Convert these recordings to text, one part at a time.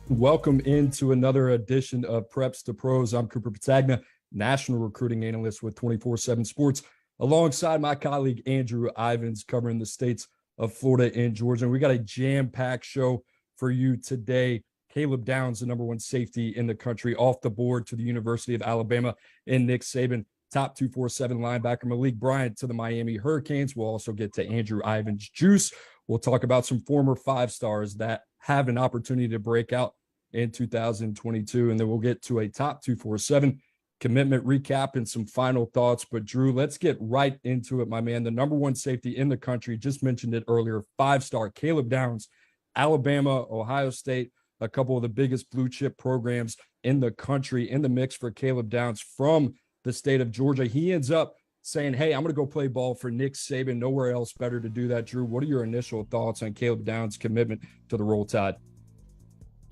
Welcome into another edition of Preps to Pros. I'm Cooper Petagna, national recruiting analyst with 24/7 Sports, alongside my colleague Andrew Ivins, covering the states of Florida and Georgia. And we got a jam-packed show for you today. Caleb Downs, the number one safety in the country, off the board to the University of Alabama, and Nick Saban, top 247 linebacker Malik Bryant to the Miami Hurricanes. We'll also get to Andrew Ivins' juice. We'll talk about some former five-stars that have an opportunity to break out in 2022. And then we'll get to a top 247 commitment recap and some final thoughts. But Drew, let's get right into it, my man. The number one safety in the country, just mentioned it earlier, five-star Caleb Downs, Alabama, Ohio State, a couple of the biggest blue chip programs in the country in the mix for Caleb Downs from the state of Georgia. He ends up saying, hey, I'm going to go play ball for Nick Saban. Nowhere else better to do that. Drew, what are your initial thoughts on Caleb Downs' commitment to the Roll Tide?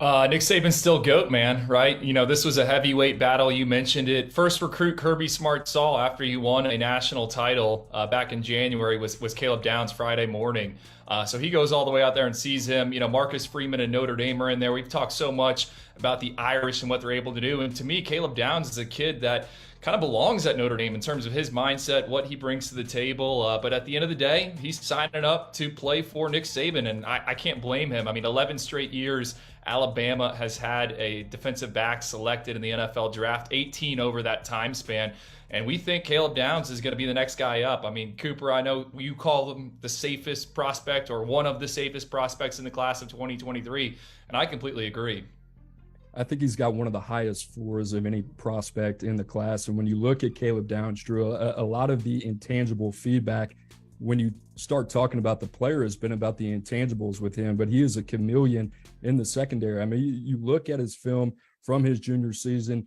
Nick Saban's still GOAT, man, right? You know, this was a heavyweight battle. You mentioned it. First recruit Kirby Smart saw after he won a national title back in January was Caleb Downs Friday morning. So he goes all the way out there and sees him. You know, Marcus Freeman and Notre Dame are in there. We've talked so much about the Irish and what they're able to do. And to me, Caleb Downs is a kid that kind of belongs at Notre Dame in terms of his mindset, what he brings to the table. But at the end of the day, he's signing up to play for Nick Saban, and I can't blame him. I mean, 11 straight years Alabama has had a defensive back selected in the NFL draft, 18 over that time span. And we think Caleb Downs is going to be the next guy up. I mean, Cooper, I know you call him the safest prospect or one of the safest prospects in the class of 2023, and I completely agree. I think he's got one of the highest floors of any prospect in the class. And when you look at Caleb Downs, Drew, a lot of the intangible feedback when you start talking about the player has been about the intangibles with him, but he is a chameleon in the secondary. I mean, you look at his film from his junior season.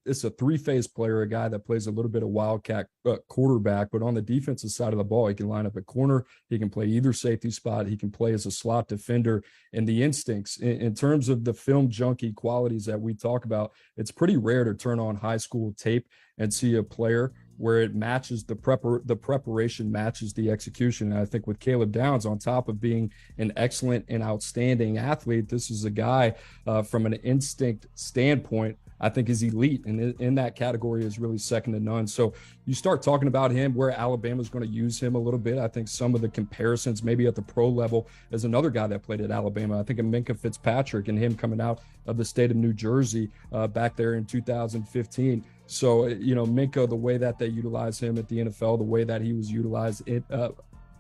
It's a three-phase player, a guy that plays a little bit of wildcat quarterback, but on the defensive side of the ball, he can line up at corner. He can play either safety spot. He can play as a slot defender. And the instincts, in terms of the film junkie qualities that we talk about, it's pretty rare to turn on high school tape and see a player where it matches the preparation matches the execution. And I think with Caleb Downs, on top of being an excellent and outstanding athlete, this is a guy from an instinct standpoint, I think is elite, and in that category is really second to none. So you start talking about him, where Alabama's going to use him a little bit. I think some of the comparisons maybe at the pro level is another guy that played at Alabama. I think of Minkah Fitzpatrick and him coming out of the state of New Jersey back there in 2015. So, you know, Minkah, the way that they utilize him at the NFL, the way that he was utilized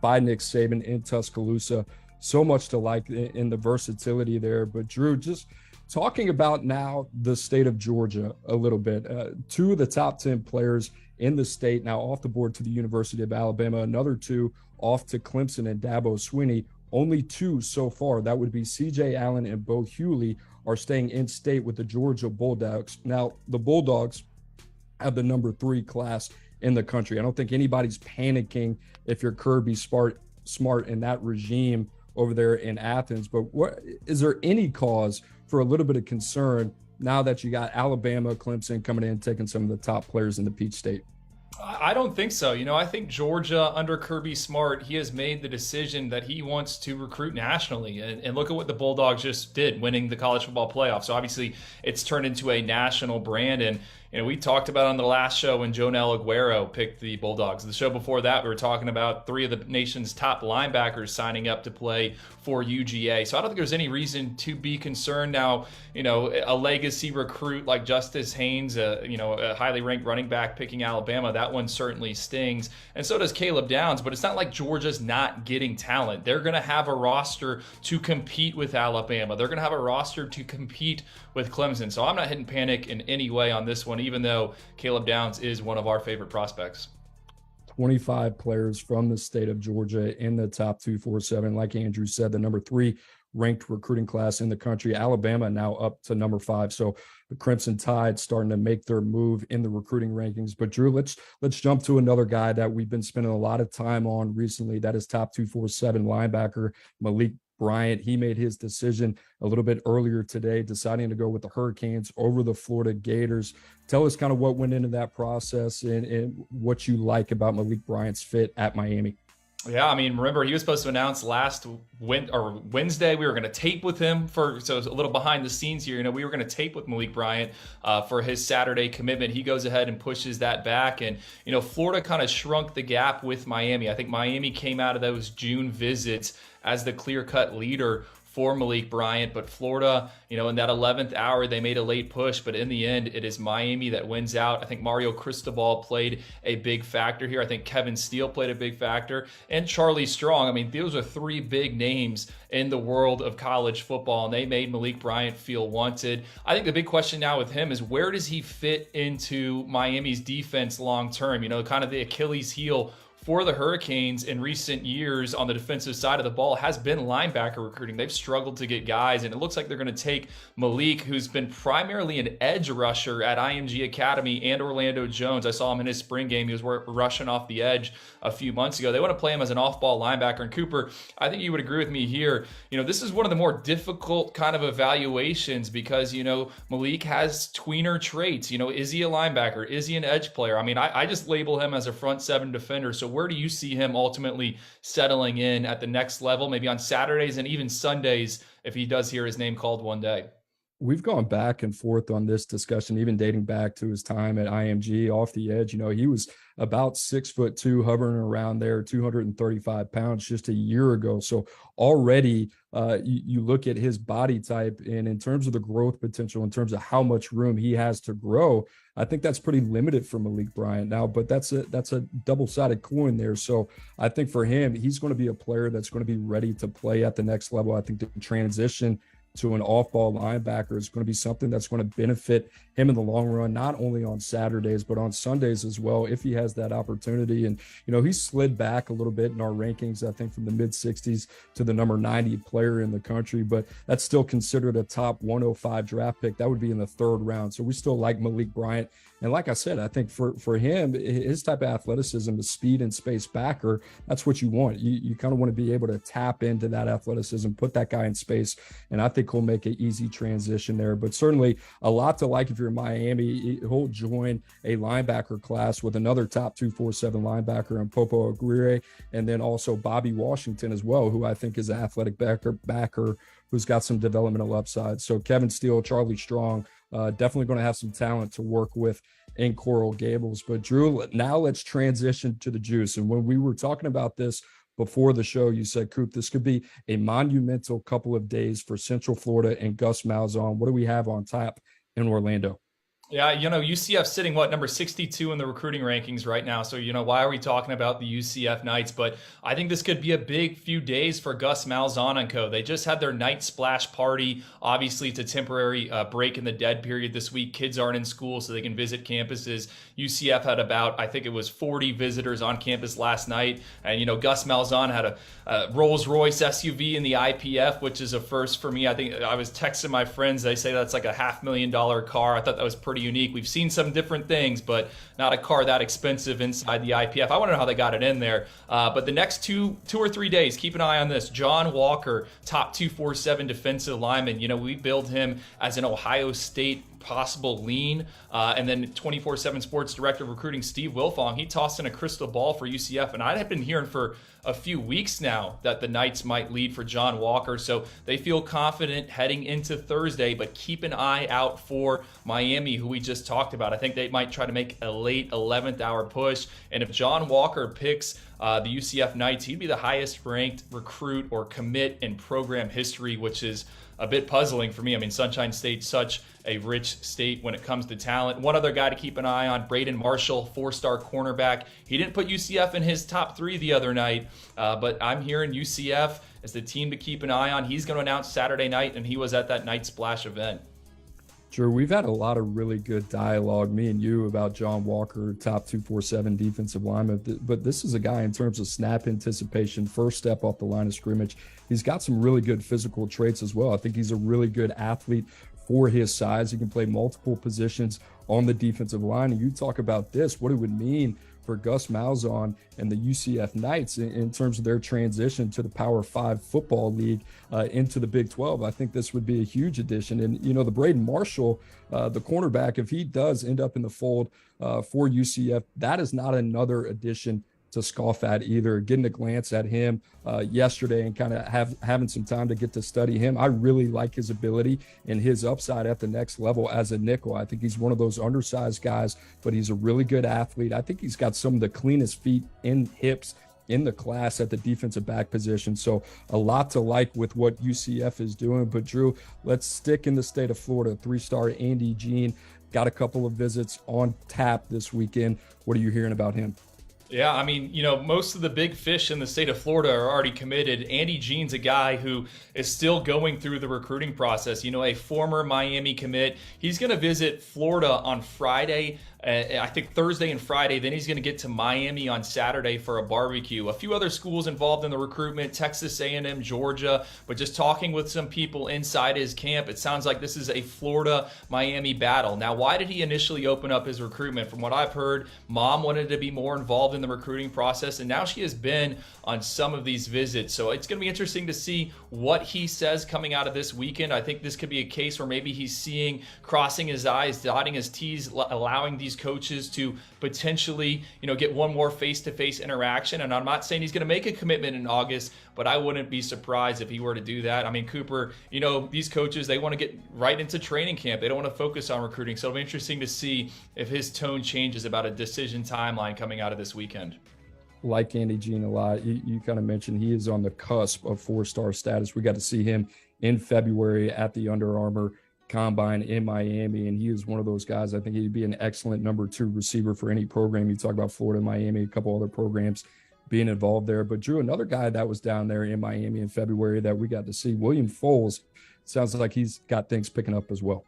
by Nick Saban in Tuscaloosa, so much to like in the versatility there. But Drew, just talking about now the state of Georgia a little bit, two of the top 10 players in the state now off the board to the University of Alabama, another two off to Clemson and Dabo Swinney. Only two so far, that would be C.J. Allen and Bo Hughley, are staying in state with the Georgia Bulldogs. Now, the Bulldogs have the number 3 class in the country. I don't think anybody's panicking if you're Kirby Smart in that regime over there in Athens. But what is there any cause for a little bit of concern now that you got Alabama, Clemson coming in, taking some of the top players in the Peach State? I don't think so. You know, I think Georgia under Kirby Smart, he has made the decision that he wants to recruit nationally. And look at what the Bulldogs just did, winning the college football playoff. So obviously it's turned into a national brand. And, you know, we talked about on the last show when Jonel Aguero picked the Bulldogs. The show before that, we were talking about 3 of the nation's top linebackers signing up to play for UGA. So I don't think there's any reason to be concerned now. You know, a legacy recruit like Justice Haynes, a highly ranked running back picking Alabama, that one certainly stings. And so does Caleb Downs, but it's not like Georgia's not getting talent. They're going to have a roster to compete with Alabama. They're going to have a roster to compete with Clemson. So I'm not hitting panic in any way on this one, even though Caleb Downs is one of our favorite prospects. 25 players from the state of Georgia in the top 247. Like Andrew said, the number 3 ranked recruiting class in the country. Alabama now up to number 5. So the Crimson Tide starting to make their move in the recruiting rankings. But Drew, let's jump to another guy that we've been spending a lot of time on recently. That is top 247 linebacker Malik Bryant. He made his decision a little bit earlier today, deciding to go with the Hurricanes over the Florida Gators. Tell us kind of what went into that process and what you like about Malik Bryant's fit at Miami. Yeah, I mean, remember he was supposed to announce Wednesday. We were going to tape with him so it's a little behind the scenes here. We were going to tape with Malik Bryant for his Saturday commitment. He goes ahead and pushes that back, and Florida kind of shrunk the gap with Miami. I think Miami came out of those June visits as the clear-cut leader for Malik Bryant, but Florida, in that 11th hour, they made a late push, but in the end, it is Miami that wins out. I think Mario Cristobal played a big factor here. I think Kevin Steele played a big factor, and Charlie Strong. I mean, those are three big names in the world of college football, and they made Malik Bryant feel wanted. I think the big question now with him is, where does he fit into Miami's defense long term? Kind of the Achilles heel for the Hurricanes in recent years on the defensive side of the ball has been linebacker recruiting. They've struggled to get guys, and it looks like they're going to take Malik, who's been primarily an edge rusher at IMG Academy, and Orlando Jones. I saw him in his spring game. He was rushing off the edge a few months ago. They want to play him as an off-ball linebacker. And Cooper, I think you would agree with me here. This is one of the more difficult kind of evaluations because, Malik has tweener traits. Is he a linebacker? Is he an edge player? I mean, I just label him as a front seven defender. So where do you see him ultimately settling in at the next level, maybe on Saturdays and even Sundays if he does hear his name called one day? We've gone back and forth on this discussion, even dating back to his time at IMG off the edge. He was about 6'2", hovering around there, 235 pounds just a year ago. So already you look at his body type, and in terms of the growth potential, in terms of how much room he has to grow, I think that's pretty limited for Malik Bryant now, but that's a double-sided coin there. So I think for him, he's going to be a player that's going to be ready to play at the next level. I think the transition to an off-ball linebacker is going to be something that's going to benefit him in the long run, not only on Saturdays, but on Sundays as well, if he has that opportunity. And, he slid back a little bit in our rankings, I think from the mid-60s to the number 90 player in the country, but that's still considered a top 105 draft pick. That would be in the third round. So we still like Malik Bryant. And like I said, I think for him, his type of athleticism, the speed and space backer, that's what you want. You kind of want to be able to tap into that athleticism, put that guy in space, and I think he'll make an easy transition there. But certainly a lot to like if you're in Miami. He'll join a linebacker class with another top 247 linebacker in Popo Aguirre, and then also Bobby Washington as well, who I think is an athletic backer who's got some developmental upside. So Kevin Steele, Charlie Strong, definitely going to have some talent to work with in Coral Gables. But Drew, now let's transition to the juice. And when we were talking about this before the show, you said, Coop, this could be a monumental couple of days for Central Florida and Gus Malzahn. What do we have on tap in Orlando? Yeah, UCF sitting, number 62 in the recruiting rankings right now. So, why are we talking about the UCF Knights? But I think this could be a big few days for Gus Malzahn and co. They just had their night splash party. Obviously, it's a temporary break in the dead period this week. Kids aren't in school, so they can visit campuses. UCF had about, I think it was 40 visitors on campus last night. And, Gus Malzahn had a Rolls-Royce SUV in the IPF, which is a first for me. I think I was texting my friends. They say that's like a $500,000 car. I thought that was pretty unique. We've seen some different things, but not a car that expensive inside the IPF. I want to know how they got it in there. But the next two or 3 days, keep an eye on this. John Walker, top 247 defensive lineman. We build him as an Ohio State possible lean. And then 24/7 Sports Director of Recruiting Steve Wilfong, he tossed in a crystal ball for UCF. And I have been hearing for a few weeks now that the Knights might lead for John Walker. So they feel confident heading into Thursday, but keep an eye out for Miami, who we just talked about. I think they might try to make a late 11th hour push. And if John Walker picks the UCF Knights, he'd be the highest ranked recruit or commit in program history, which is a bit puzzling for me. I mean, Sunshine State's such a rich state when it comes to talent. One other guy to keep an eye on, Braden Marshall, 4-star cornerback. He didn't put UCF in his top 3 the other night, but I'm hearing UCF as the team to keep an eye on. He's going to announce Saturday night, and he was at that Night Splash event. Sure, we've had a lot of really good dialogue, me and you, about John Walker, top 247 defensive lineman. But this is a guy in terms of snap anticipation, first step off the line of scrimmage. He's got some really good physical traits as well. I think he's a really good athlete for his size. He can play multiple positions on the defensive line. And you talk about this, what it would mean for Gus Malzahn and the UCF Knights in terms of their transition to the Power 5 football league into the Big 12. I think this would be a huge addition. And, the Braden Marshall, the cornerback, if he does end up in the fold for UCF, that is not another addition to scoff at either. Getting a glance at him yesterday and kind of having some time to get to study him, I really like his ability and his upside at the next level as a nickel. I think he's one of those undersized guys, but he's a really good athlete. I think he's got some of the cleanest feet and hips in the class at the defensive back position. So a lot to like with what UCF is doing. But Drew, let's stick in the state of Florida. 3-star Andy Jean got a couple of visits on tap this weekend. What are you hearing about him? Yeah, I mean, most of the big fish in the state of Florida are already committed. Andy Jean's a guy who is still going through the recruiting process. A former Miami commit. He's going to visit Florida on Friday. I think Thursday and Friday. Then he's going to get to Miami on Saturday for a barbecue. A few other schools involved in the recruitment, Texas A&M, Georgia. But just talking with some people inside his camp, it sounds like this is a Florida-Miami battle. Now, why did he initially open up his recruitment? From what I've heard, Mom wanted to be more involved in the recruiting process, and now she has been on some of these visits. So it's going to be interesting to see what he says coming out of this weekend. I think this could be a case where maybe he's crossing his I's, dotting his T's, allowing these coaches to potentially, get one more face-to-face interaction. And I'm not saying he's going to make a commitment in August, but I wouldn't be surprised if he were to do that. I mean, Cooper, these coaches, they want to get right into training camp. They don't want to focus on recruiting. So it'll be interesting to see if his tone changes about a decision timeline coming out of this weekend. Like Andy Jean a lot. You kind of mentioned he is on the cusp of 4-star status. We got to see him in February at the Under Armour Combine in Miami, and he is one of those guys. I think he'd be an excellent number 2 receiver for any program. You talk about Florida, Miami, a couple other programs being involved there. But Drew, another guy that was down there in Miami in February that we got to see, William Foles, sounds like he's got things picking up as well.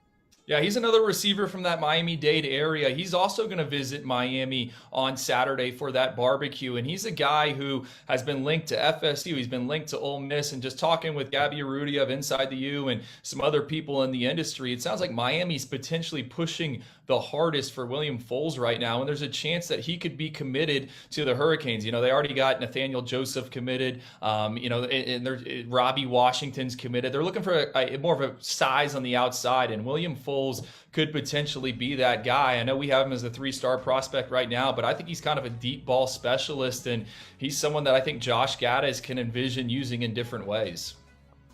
Yeah, he's another receiver from that Miami-Dade area. He's also going to visit Miami on Saturday for that barbecue. And he's a guy who has been linked to FSU. He's been linked to Ole Miss. And just talking with Gabby Arruti of Inside the U and some other people in the industry, it sounds like Miami's potentially pushing the hardest for William Foles right now. And there's a chance that he could be committed to the Hurricanes. They already got Nathaniel Joseph committed. And Robbie Washington's committed. They're looking for more of a size on the outside. And William Foles could potentially be that guy. I know we have him as a 3-star prospect right now, but I think he's kind of a deep ball specialist, and he's someone that I think Josh Gaddis can envision using in different ways.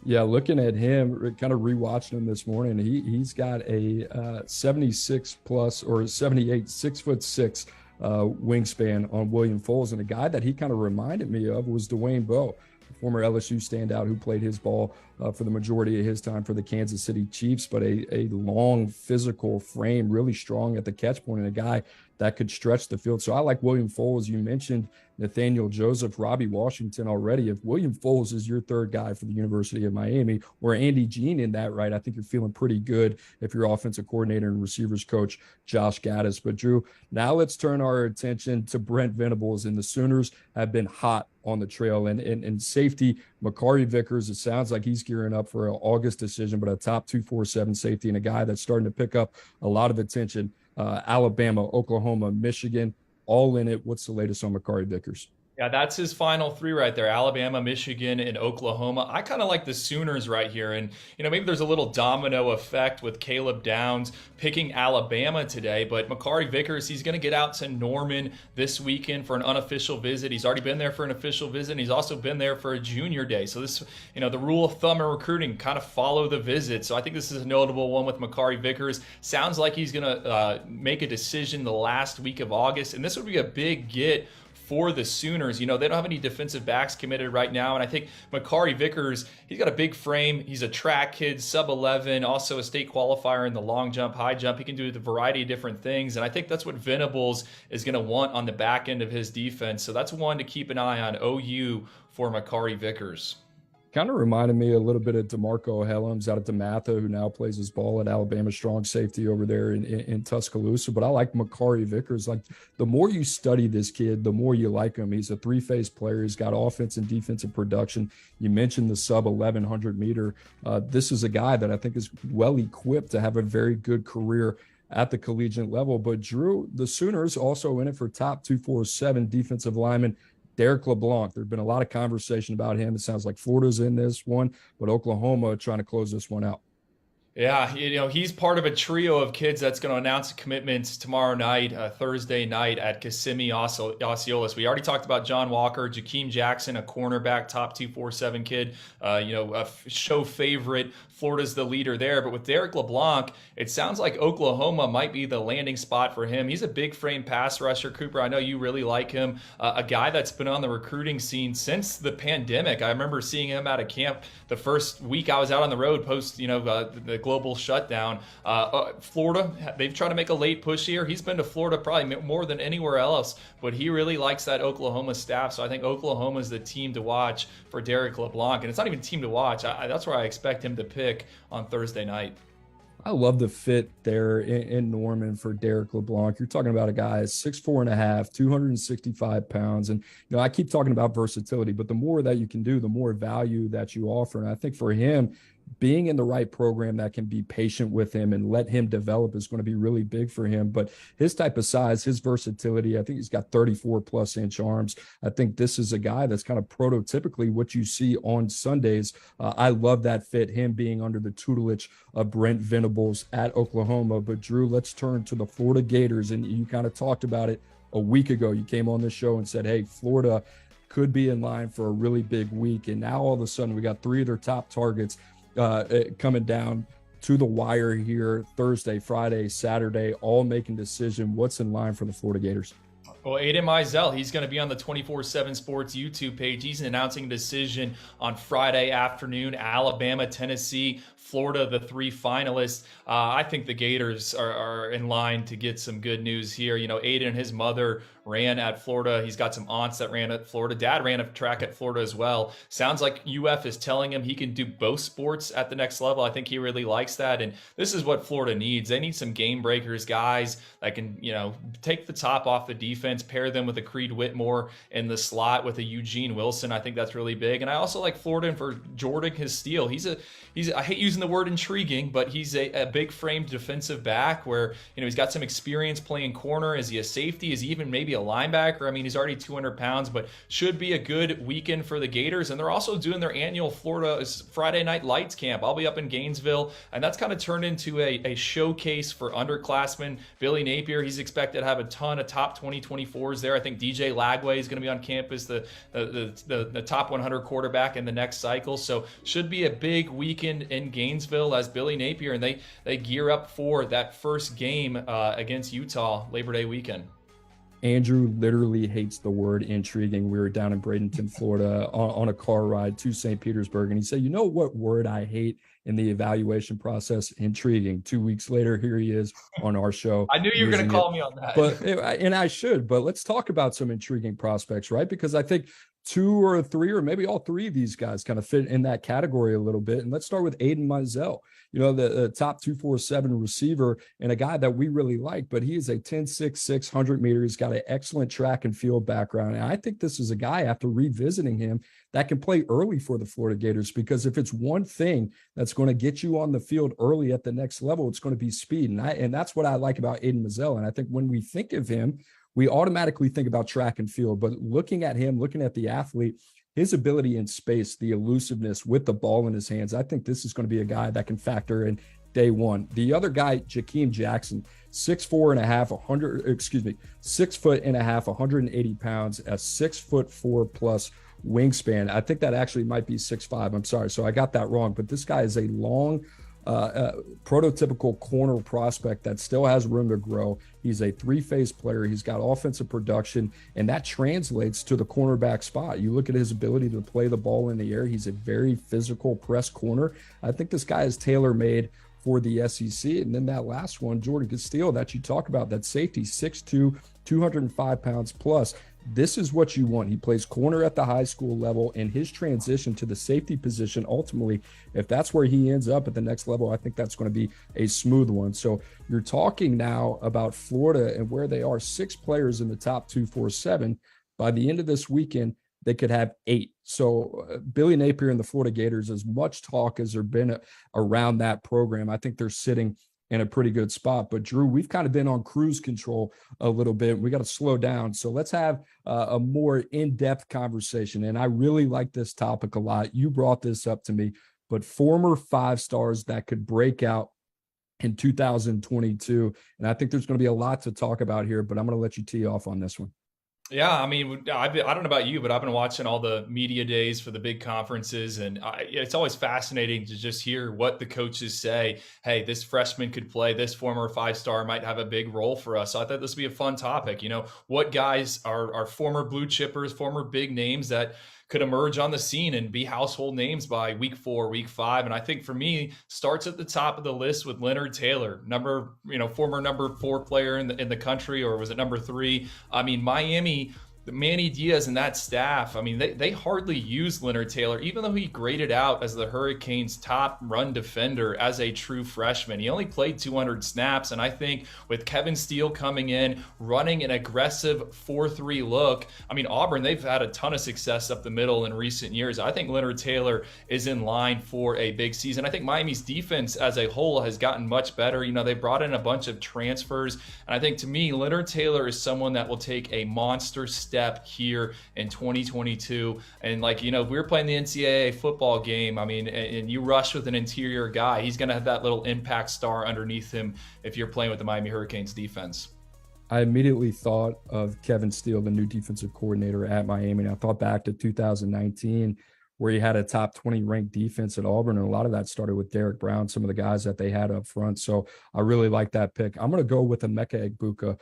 Yeah, looking at him, kind of rewatching him this morning, he's got a 76 plus or 78, 6'6" wingspan on William Foles, and a guy that he kind of reminded me of was Dwayne Bowe, former LSU standout who played his ball for the majority of his time for the Kansas City Chiefs, but a long physical frame, really strong at the catch point, and a guy that could stretch the field. So I like William Foles. You mentioned Nathaniel Joseph, Robbie Washington already. If William Foles is your third guy for the University of Miami, or Andy Jean in that, right, I think you're feeling pretty good if you're offensive coordinator and receivers coach Josh Gaddis. But Drew, now let's turn our attention to Brent Venables, and the Sooners have been hot on the trail. And safety, Makari Vickers, it sounds like he's gearing up for an August decision, but a top 247 safety and a guy that's starting to pick up a lot of attention. Alabama, Oklahoma, Michigan, all in it. What's the latest on Makari Vickers? Yeah, that's his final 3 right there. Alabama, Michigan, and Oklahoma. I kind of like the Sooners right here. And, maybe there's a little domino effect with Caleb Downs picking Alabama today. But Makari Vickers, he's going to get out to Norman this weekend for an unofficial visit. He's already been there for an official visit, and he's also been there for a junior day. So this, the rule of thumb in recruiting, kind of follow the visit. So I think this is a notable one with Makari Vickers. Sounds like he's going to make a decision the last week of August. And this would be a big get for the Sooners. They don't have any defensive backs committed right now. And I think Makari Vickers, he's got a big frame. He's a track kid, sub 11, also a state qualifier in the long jump, high jump. He can do a variety of different things. And I think that's what Venables is going to want on the back end of his defense. So that's one to keep an eye on, OU for Makari Vickers. Kind of reminded me a little bit of DeMarco Helms out at DeMatha, who now plays his ball at Alabama, strong safety over there in Tuscaloosa. But I like Makari Vickers. Like, the more you study this kid, the more you like him. He's a 3-phase player. He's got offense and defensive production. You mentioned the sub 1100 meter. This is a guy that I think is well equipped to have a very good career at the collegiate level. But Drew, the Sooners also in it for top 247 defensive lineman Derek LeBlanc. There's been a lot of conversation about him. It sounds like Florida's in this one, but Oklahoma trying to close this one out. Yeah, he's part of a trio of kids that's going to announce commitments tomorrow night, Thursday night at Kissimmee Osceolas. We already talked about John Walker, Jakeem Jackson, a cornerback, top 247 kid, a show favorite. Florida's the leader there. But with Derek LeBlanc, it sounds like Oklahoma might be the landing spot for him. He's a big frame pass rusher. Cooper, I know you really like him. A guy that's been on the recruiting scene since the pandemic. I remember seeing him at a camp the first week I was out on the road post, the global shutdown. Florida, they've tried to make a late push here. He's been to Florida probably more than anywhere else, but he really likes that Oklahoma staff. So I think Oklahoma is the team to watch for Derek LeBlanc. And it's not even a team to watch. That's where I expect him to pick on Thursday night. I love the fit there in Norman for Derek LeBlanc. You're talking about a guy 6'4.5", 265 pounds. And, I keep talking about versatility, but the more that you can do, the more value that you offer. And I think for him, being in the right program that can be patient with him and let him develop is going to be really big for him. But his type of size, his versatility, I think he's got 34 plus inch arms. I think this is a guy that's kind of prototypically what you see on Sundays. I love that fit, him being under the tutelage of Brent Venables at Oklahoma. But Drew, let's turn to the Florida Gators. And you kind of talked about it a week ago. You came on this show and said, hey, Florida could be in line for a really big week. And now all of a sudden we got three of their top targets coming down to the wire here Thursday, Friday, Saturday, all making decision. What's in line for the Florida Gators? Well, Aidan Mizelle, he's going to be on the 24/7 Sports YouTube page. He's announcing a decision on Friday afternoon. Alabama, Tennessee, Florida, the three finalists. I think the Gators are in line to get some good news here. Aidan and his mother ran at Florida. He's got some aunts that ran at Florida. Dad ran a track at Florida as well. Sounds like UF is telling him he can do both sports at the next level. I think he really likes that. And this is what Florida needs. They need some game breakers, guys that can, take the top off the defense, pair them with a Creed Whitmore in the slot with a Eugene Wilson. I think that's really big. And I also like Florida and for Jordan Castile. He's I hate using the word intriguing, but he's a big frame defensive back where, he's got some experience playing corner. Is he a safety? Is he even maybe a linebacker? I mean, he's already 200 pounds, but should be a good weekend for the Gators. And they're also doing their annual Florida Friday Night Lights camp. I'll be up in Gainesville, and that's kind of turned into a showcase for underclassmen. Billy Napier, he's expected to have a ton of top 2024s there. I think DJ Lagway is going to be on campus, the top 100 quarterback in the next cycle. So should be a big weekend in Gainesville as Billy Napier, and they gear up for that first game against Utah Labor Day weekend. Andrew literally hates the word intriguing. We were down in Bradenton, Florida on a car ride to St. Petersburg. And he said, what word I hate in the evaluation process? Intriguing. 2 weeks later, here he is on our show. I knew you were going to call me on that. And I should, but let's talk about some intriguing prospects, right? Because I think two or three, or maybe all three of these guys kind of fit in that category a little bit. And let's start with Aidan Mizelle, the top 247 receiver and a guy that we really like, but he is a 10.6, 600 meter. He's got an excellent track and field background. And I think this is a guy, after revisiting him, that can play early for the Florida Gators, because if it's one thing that's going to get you on the field early at the next level, it's going to be speed. And that's what I like about Aidan Mizelle. And I think when we think of him, we automatically think about track and field, but looking at him, looking at the athlete, his ability in space, the elusiveness with the ball in his hands, I think this is going to be a guy that can factor in day one. The other guy, Jakeem Jackson, 6'1.5", 180 pounds, a 6'4" plus wingspan. I think that actually might be 6'5". I'm sorry. So I got that wrong, but this guy is a long, prototypical corner prospect that still has room to grow. He's a three-phase player. He's got offensive production, and that translates to the cornerback spot. You look at his ability to play the ball in the air. He's a very physical press corner. I think this guy is tailor-made for the SEC. And then that last one, Jordan Castile, that you talk about, that safety, 6'2", 205 pounds plus. This is what you want. He plays corner at the high school level, and his transition to the safety position, ultimately, if that's where he ends up at the next level, I think that's going to be a smooth one. So you're talking now about Florida and where they are, 6 players in the top 247. By the end of this weekend, they could have 8. So Billy Napier and the Florida Gators, as much talk as there been around that program, I think they're sitting in a pretty good spot. But Drew, we've kind of been on cruise control a little bit. We got to slow down. So let's have a more in-depth conversation. And I really like this topic a lot. You brought this up to me but former 5-stars that could break out in 2022. And I think there's going to be a lot to talk about here, but I'm going to let you tee off on this one. Yeah, I mean, I don't know about you, but I've been watching all the media days for the big conferences, and it's always fascinating to just hear what the coaches say. Hey, this freshman could play. This former 5-star might have a big role for us. So I thought this would be a fun topic. What guys are former blue chippers, former big names that could emerge on the scene and be household names by week 4, week 5. And I think for me, starts at the top of the list with Leonard Taylor, former number 4 player in the country, or was it number 3? I mean, Miami, Manny Diaz and that staff, I mean, they hardly use Leonard Taylor, even though he graded out as the Hurricanes' top run defender as a true freshman. He only played 200 snaps, and I think with Kevin Steele coming in, running an aggressive 4-3 look, I mean, Auburn, they've had a ton of success up the middle in recent years. I think Leonard Taylor is in line for a big season. I think Miami's defense as a whole has gotten much better. They brought in a bunch of transfers, and I think, to me, Leonard Taylor is someone that will take a monster step here in 2022. And if we were playing the NCAA football game, I mean, and you rush with an interior guy, he's going to have that little impact star underneath him if you're playing with the Miami Hurricanes defense. I immediately thought of Kevin Steele, the new defensive coordinator at Miami. And I thought back to 2019, where he had a top 20 ranked defense at Auburn. And a lot of that started with Derek Brown, some of the guys that they had up front. So I really like that pick. I'm going to go with Emeka Egbuka,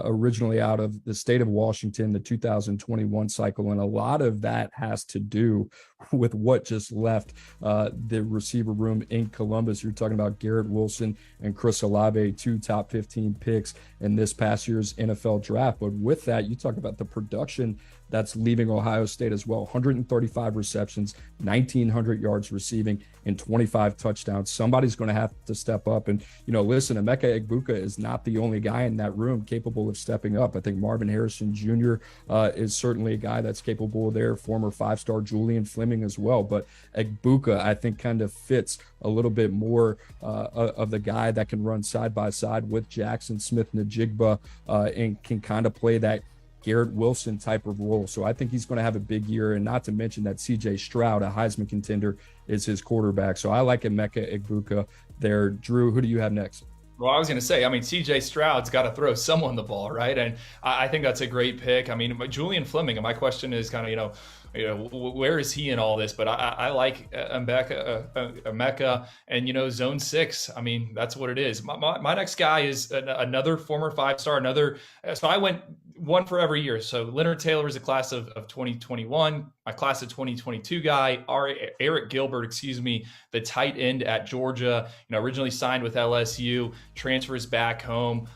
originally out of the state of Washington, the 2021 cycle. And a lot of that has to do with what just left the receiver room in Columbus. You're talking about Garrett Wilson and Chris Olave, 2 top 15 picks in this past year's NFL draft. But with that, you talk about the production that's leaving Ohio State as well. 135 receptions, 1,900 yards receiving, and 25 touchdowns. Somebody's going to have to step up. And, listen, Emeka Egbuka is not the only guy in that room capable of stepping up. I think Marvin Harrison Jr. Is certainly a guy that's capable there, former 5-star Julian Fleming as well. But Egbuka, I think, kind of fits a little bit more of the guy that can run side by side with Jackson Smith-Njigba and can kind of play that Garrett Wilson type of role. So I think he's going to have a big year, and not to mention that CJ Stroud, a Heisman contender, is his quarterback. So I like Emeka Egbuka there. Drew, who do you have next? Well, I was going to say, CJ Stroud's got to throw someone the ball, right? And I think that's a great pick. Julian Fleming, and my question is kind of, where is he in all this? But I like Emeka and, zone 6. I mean, that's what it is. My next guy is another former 5-star, so I went one for every year. So Leonard Taylor is a class of 2021. My class of 2022 guy, Eric Gilbert, the tight end at Georgia, originally signed with LSU, transfers back home.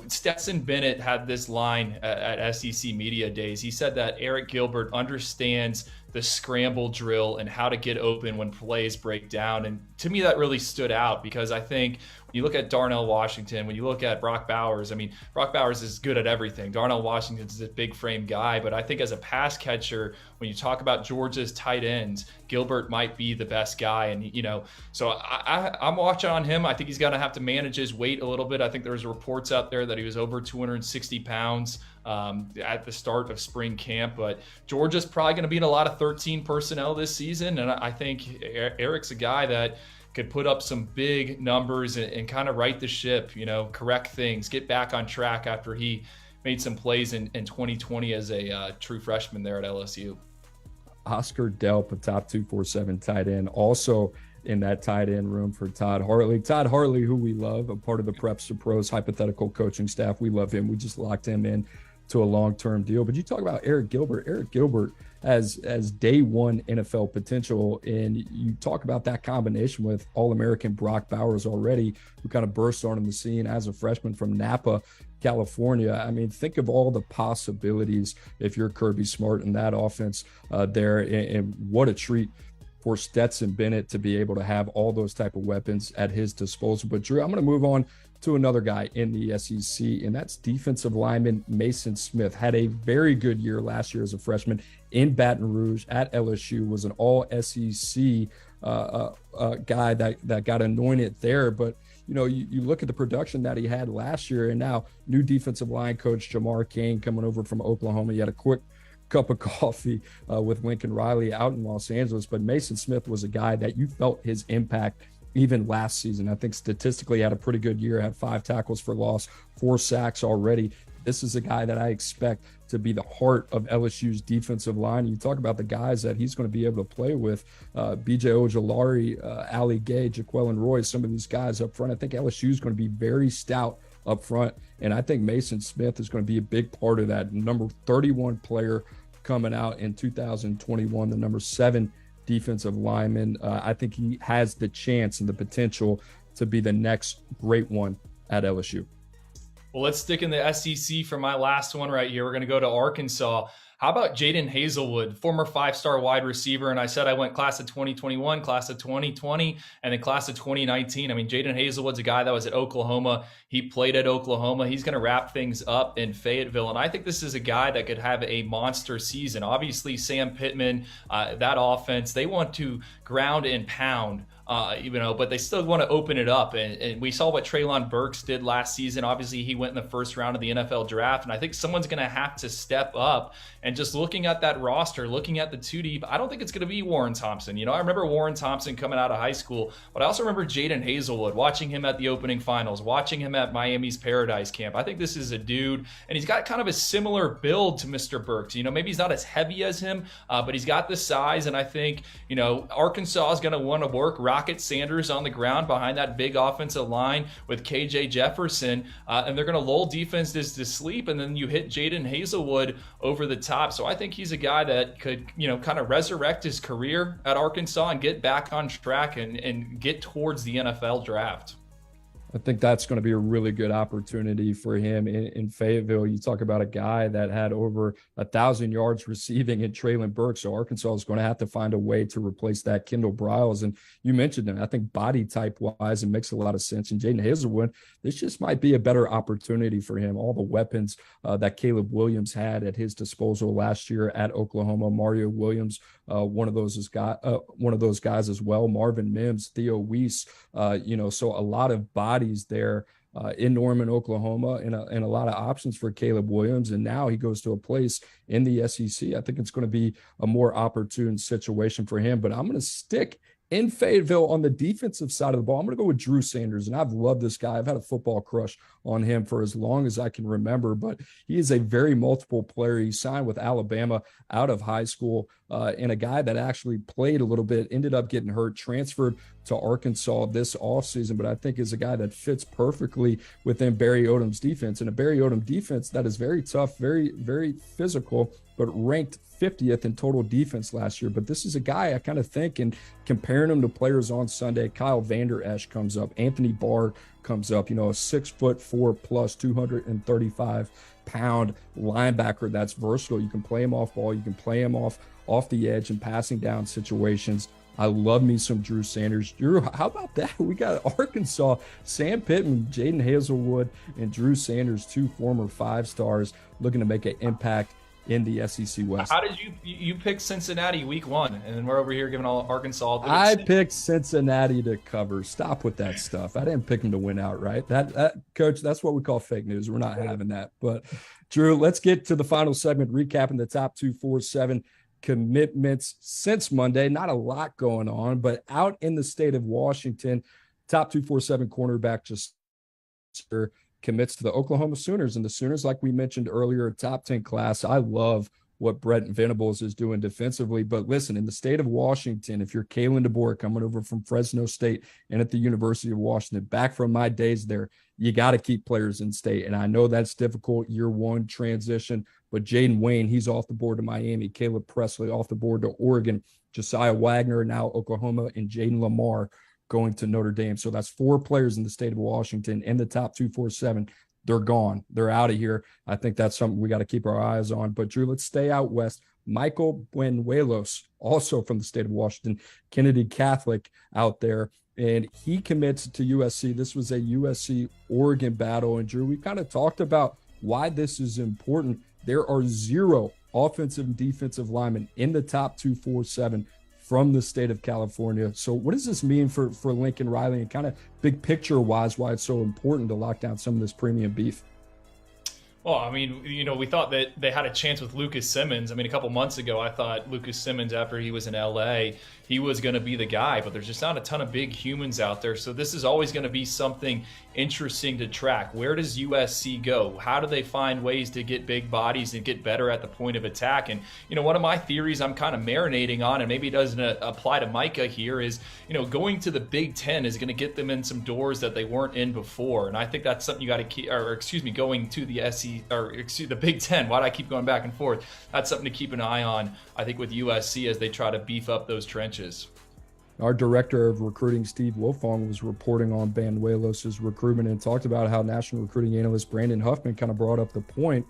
Stetson Bennett had this line at SEC Media Days. He said that Eric Gilbert understands the scramble drill and how to get open when plays break down. And to me, that really stood out, because I think when you look at Darnell Washington, when you look at Brock Bowers, Brock Bowers is good at everything. Darnell Washington's a big frame guy, but I think as a pass catcher, when you talk about Georgia's tight ends, Gilbert might be the best guy. And, so I'm watching on him. I think he's going to have to manage his weight a little bit. I think there was reports out there that he was over 260 pounds at the start of spring camp, but Georgia's probably going to be in a lot of 13 personnel this season. And I think Eric's a guy that could put up some big numbers and kind of right the ship, correct things, get back on track after he made some plays in 2020 as a true freshman there at LSU. Oscar Delp, a top 247 tight end, also in that tight end room for Todd Hartley. Todd Hartley, who we love, a part of the Preps to Pros hypothetical coaching staff. We love him. We just locked him in to a long-term deal. But you talk about Eric Gilbert. Eric Gilbert as day one NFL potential, and you talk about that combination with All-American Brock Bowers already, who kind of burst onto the scene as a freshman from Napa, California. Think of all the possibilities if you're Kirby Smart in that offense there, and what a treat for Stetson Bennett to be able to have all those type of weapons at his disposal. But Drew, I'm going to move on to another guy in the SEC, and that's defensive lineman Mason Smith. Had a very good year last year as a freshman in Baton Rouge at LSU, was an all-SEC guy that got anointed there. But, you look at the production that he had last year, and now new defensive line coach Jamar Cain coming over from Oklahoma. He had a quick cup of coffee with Lincoln Riley out in Los Angeles. But Mason Smith was a guy that you felt his impact even last season. I think statistically had a pretty good year, had 5 tackles for loss, 4 sacks already. This is a guy that I expect to be the heart of LSU's defensive line. You talk about the guys that he's going to be able to play with, B.J. Ojolari, Ali Gay, Jaquelin Roy, some of these guys up front. I think LSU is going to be very stout up front, and I think Mason Smith is going to be a big part of that. Number 31 player coming out in 2021, the number 7 defensive lineman. I think he has the chance and the potential to be the next great one at LSU. Well, let's stick in the SEC for my last one right here. We're going to go to Arkansas. How about Jalen Hazelwood, former 5-star wide receiver? And I said I went class of 2021, class of 2020, and then class of 2019. I mean, Jalen Hazelwood's a guy that was at Oklahoma. He played at Oklahoma. He's going to wrap things up in Fayetteville. And I think this is a guy that could have a monster season. Obviously, Sam Pittman, that offense, they want to ground and pound. But they still want to open it up. And we saw what Treylon Burks did last season. Obviously, he went in the first round of the NFL draft. And I think someone's going to have to step up. And just looking at that roster, looking at the 2 deep, I don't think it's going to be Warren Thompson. I remember Warren Thompson coming out of high school, but I also remember Jaden Hazelwood, watching him at the opening finals, watching him at Miami's Paradise Camp. I think this is a dude, and he's got kind of a similar build to Mr. Burks. Maybe he's not as heavy as him, but he's got the size. And I think, Arkansas is going to want to work Rocket Sanders on the ground behind that big offensive line with KJ Jefferson, and they're going to lull defenses to sleep, and then you hit Jaden Hazelwood over the top. So I think he's a guy that could, kind of resurrect his career at Arkansas and get back on track and get towards the NFL draft. I think that's going to be a really good opportunity for him in Fayetteville. You talk about a guy that had over 1,000 yards receiving in Treylon Burks. So Arkansas is going to have to find a way to replace that Kendall Briles. And you mentioned him. I think body type wise, it makes a lot of sense. And Jaden Hazelwood, this just might be a better opportunity for him. All the weapons that Caleb Williams had at his disposal last year at Oklahoma. Mario Williams, one of those guys as well. Marvin Mims, Theo Weiss, so a lot of bodies there in Norman, Oklahoma, and a lot of options for Caleb Williams. And now he goes to a place in the SEC. I think it's going to be a more opportune situation for him. But I'm going to stick in Fayetteville on the defensive side of the ball. I'm going to go with Drew Sanders, and I've loved this guy. I've had a football crush on him for as long as I can remember, but he is a very multiple player. He signed with Alabama out of high school, and a guy that actually played a little bit, ended up getting hurt, transferred to Arkansas this offseason, but I think is a guy that fits perfectly within Barry Odom's defense, and a Barry Odom defense that is very tough, very, very physical, but ranked 50th in total defense last year. But this is a guy I kind of think, and comparing him to players on Sunday, Kyle Vander Esch comes up, Anthony Barr comes up, a 6'4" plus 235-pound linebacker that's versatile. You can play him off ball, you can play him off the edge and passing down situations. I love me some Drew Sanders. Drew, how about that? We got Arkansas, Sam Pittman, Jaden Hazelwood, and Drew Sanders, 2 former 5-stars looking to make an impact in the SEC West. How did you pick Cincinnati week 1, and then we're over here giving all Arkansas? I picked Cincinnati to cover. Stop with that stuff. I didn't pick them to win outright. That Coach, that's what we call fake news. We're not having that. But Drew, let's get to the final segment, recapping the top 247 commitments since Monday. Not a lot going on, but out in the state of Washington, top 247 cornerback just commits to the Oklahoma Sooners. And the Sooners, like we mentioned earlier, top 10 class. I love what Brett Venables is doing defensively. But listen, in the state of Washington, if you're Kalen DeBoer coming over from Fresno State and at the University of Washington, back from my days there, you got to keep players in state. And I know that's difficult, year one transition, but Jaden Wayne, he's off the board to Miami. Caleb Presley off the board to Oregon. Josiah Wagner, now Oklahoma, and Jaden Lamar going to Notre Dame. So that's 4 players in the state of Washington in the top 247. They're gone. They're out of here. I think that's something we got to keep our eyes on. But Drew, let's stay out west. Michael Buenuelos, also from the state of Washington, Kennedy Catholic out there, and he commits to USC. This was a USC-Oregon battle. And Drew, we kind of talked about why this is important. There are 0 offensive and defensive linemen in the top 247 from the state of California. So what does this mean for Lincoln Riley, and kind of big picture wise, why it's so important to lock down some of this premium beef? Well, I mean, we thought that they had a chance with Lucas Simmons. I mean, a couple months ago, I thought Lucas Simmons, after he was in LA, he was going to be the guy, but there's just not a ton of big humans out there. So this is always going to be something interesting to track. Where does USC go? How do they find ways to get big bodies and get better at the point of attack? And, one of my theories I'm kind of marinating on, and maybe it doesn't apply to Micah here, is, going to the Big Ten is going to get them in some doors that they weren't in before. And I think that's something you got to keep, going to the the Big Ten. Why do I keep going back and forth? That's something to keep an eye on, I think, with USC as they try to beef up those trenches. Our director of recruiting, Steve Wilfong, was reporting on Banuelos' recruitment and talked about how national recruiting analyst Brandon Huffman kind of brought up the point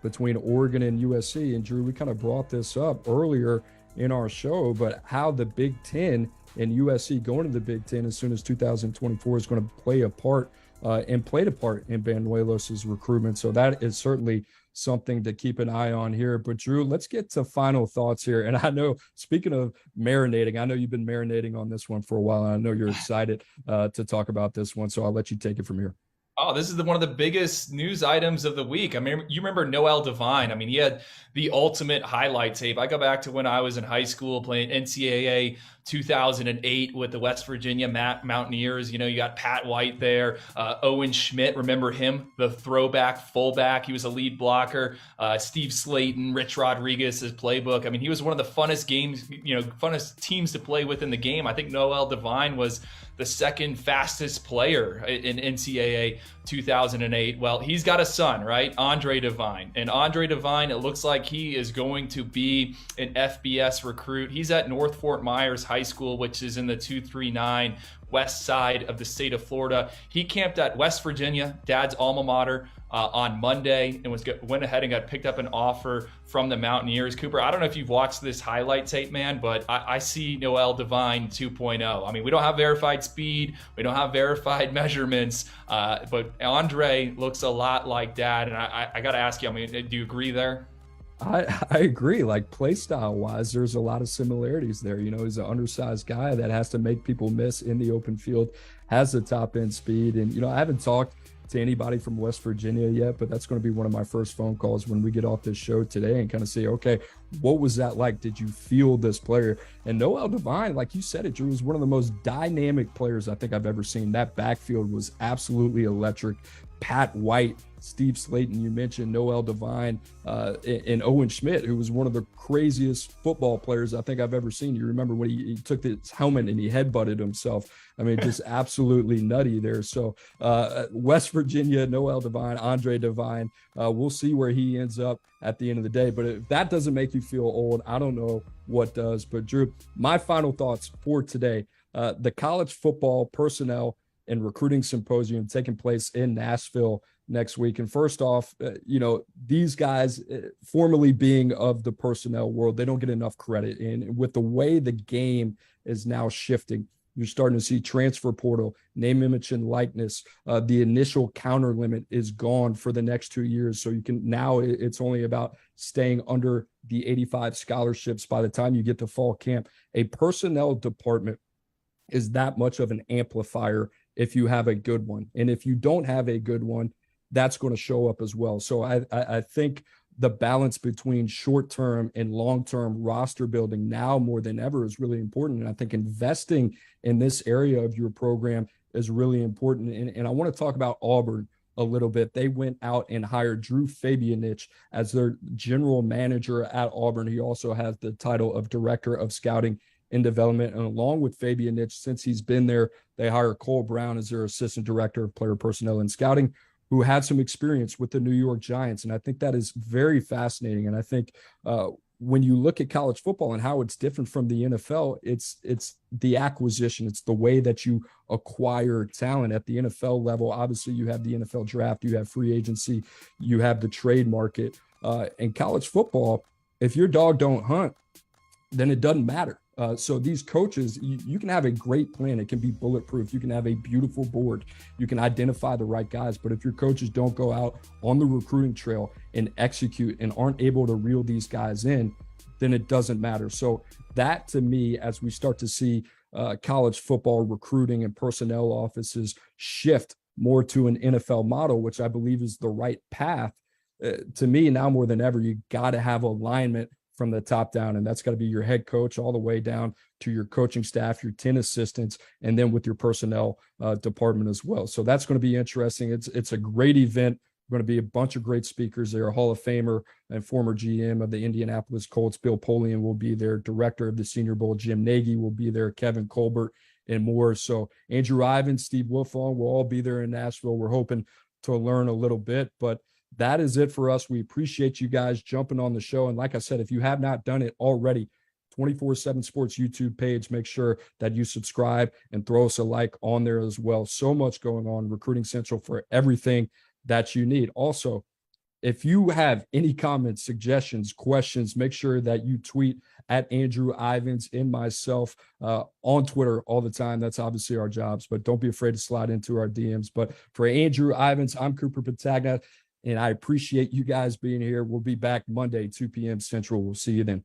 between Oregon and USC. And Drew, we kind of brought this up earlier in our show, but how the Big Ten and USC going to the Big Ten as soon as 2024 is going to play a part and played a part in Banuelos' recruitment. So that is certainly something to keep an eye on here. But Drew, let's get to final thoughts here. And I know, speaking of marinating, I know you've been marinating on this one for a while, and I know you're excited to talk about this one. So I'll let you take it from here. Oh, this is one of the biggest news items of the week. I mean, you remember Noel Devine. I mean, he had the ultimate highlight tape. I go back to when I was in high school playing NCAA 2008 with the West Virginia Mountaineers. You got Pat White there. Owen Schmidt, remember him? The throwback fullback. He was a lead blocker. Steve Slayton, Rich Rodriguez, his playbook. I mean, he was one of the funnest games, funnest teams to play with in the game. I think Noel Devine was the second fastest player in NCAA 2008. Well, he's got a son, right? Andre Devine. And Andre Devine, it looks like he is going to be an FBS recruit. He's at North Fort Myers High School, which is in the 239 west side of the state of Florida. He camped at West Virginia, dad's alma mater, on Monday, and went ahead and got picked up an offer from the Mountaineers. Cooper, I don't know if you've watched this highlight tape, man, but I see Noel Devine 2.0. I mean, we don't have verified speed, we don't have verified measurements, but Andre looks a lot like dad. And I got to ask you, I mean, do you agree there? I agree. Like, play style wise, there's a lot of similarities there. He's an undersized guy that has to make people miss in the open field, has the top end speed. And, I haven't talked to anybody from West Virginia yet, but that's going to be one of my first phone calls when we get off this show today and kind of say, okay, what was that like? Did you feel this player? And Noel Devine, like you said it, Drew, was one of the most dynamic players I think I've ever seen. That backfield was absolutely electric. Pat White, Steve Slayton, you mentioned Noel Devine, and Owen Schmidt, who was one of the craziest football players I think I've ever seen. You remember when he took his helmet and he headbutted himself. I mean, just absolutely nutty there. So West Virginia, Noel Devine, Andre Devine, we'll see where he ends up at the end of the day. But if that doesn't make you feel old, I don't know what does. But Drew, my final thoughts for today, the college football personnel and recruiting symposium taking place in Nashville next week. And first off, these guys, formerly being of the personnel world, they don't get enough credit. And with the way the game is now shifting, you're starting to see transfer portal, name, image, and likeness. The initial counter limit is gone for the next 2 years. So it's only about staying under the 85 scholarships by the time you get to fall camp. A personnel department is that much of an amplifier if you have a good one. And if you don't have a good one, that's going to show up as well. So I think the balance between short-term and long-term roster building now more than ever is really important. And I think investing in this area of your program is really important. And I want to talk about Auburn a little bit. They went out and hired Drew Fabianich as their general manager at Auburn. He also has the title of director of scouting and development. And along with Fabianich, since he's been there, they hire Cole Brown as their assistant director of player personnel and scouting, who had some experience with the New York Giants. And I think that is very fascinating. And I think when you look at college football and how it's different from the NFL, it's the acquisition. It's the way that you acquire talent at the NFL level. Obviously, you have the NFL draft, you have free agency, you have the trade market. In college football, if your dog don't hunt, then it doesn't matter. So these coaches, you can have a great plan. It can be bulletproof. You can have a beautiful board. You can identify the right guys. But if your coaches don't go out on the recruiting trail and execute and aren't able to reel these guys in, then it doesn't matter. So that, to me, as we start to see college football recruiting and personnel offices shift more to an NFL model, which I believe is the right path, to me, now more than ever, you got to have alignment from the top down, and that's got to be your head coach all the way down to your coaching staff, your 10 assistants, and then with your personnel department as well. So that's going to be interesting. It's a great event. Going to be a bunch of great speakers there. Hall of Famer and former GM of the Indianapolis Colts, Bill Polian, will be there. Director of the Senior Bowl, Jim Nagy, will be there. Kevin Colbert and more. So Andrew Ivins, Steve Wilfong will all be there in Nashville. We're hoping to learn a little bit, but that is it for us. We appreciate you guys jumping on the show. And like I said, if you have not done it already, 24/7 Sports YouTube page, make sure that you subscribe and throw us a like on there as well. So much going on, Recruiting Central, for everything that you need. Also, if you have any comments, suggestions, questions, make sure that you tweet at Andrew Ivins and myself on Twitter all the time. That's obviously our jobs, but don't be afraid to slide into our DMs. But for Andrew Ivins, I'm Cooper Petagna, and I appreciate you guys being here. We'll be back Monday, 2 p.m. Central. We'll see you then.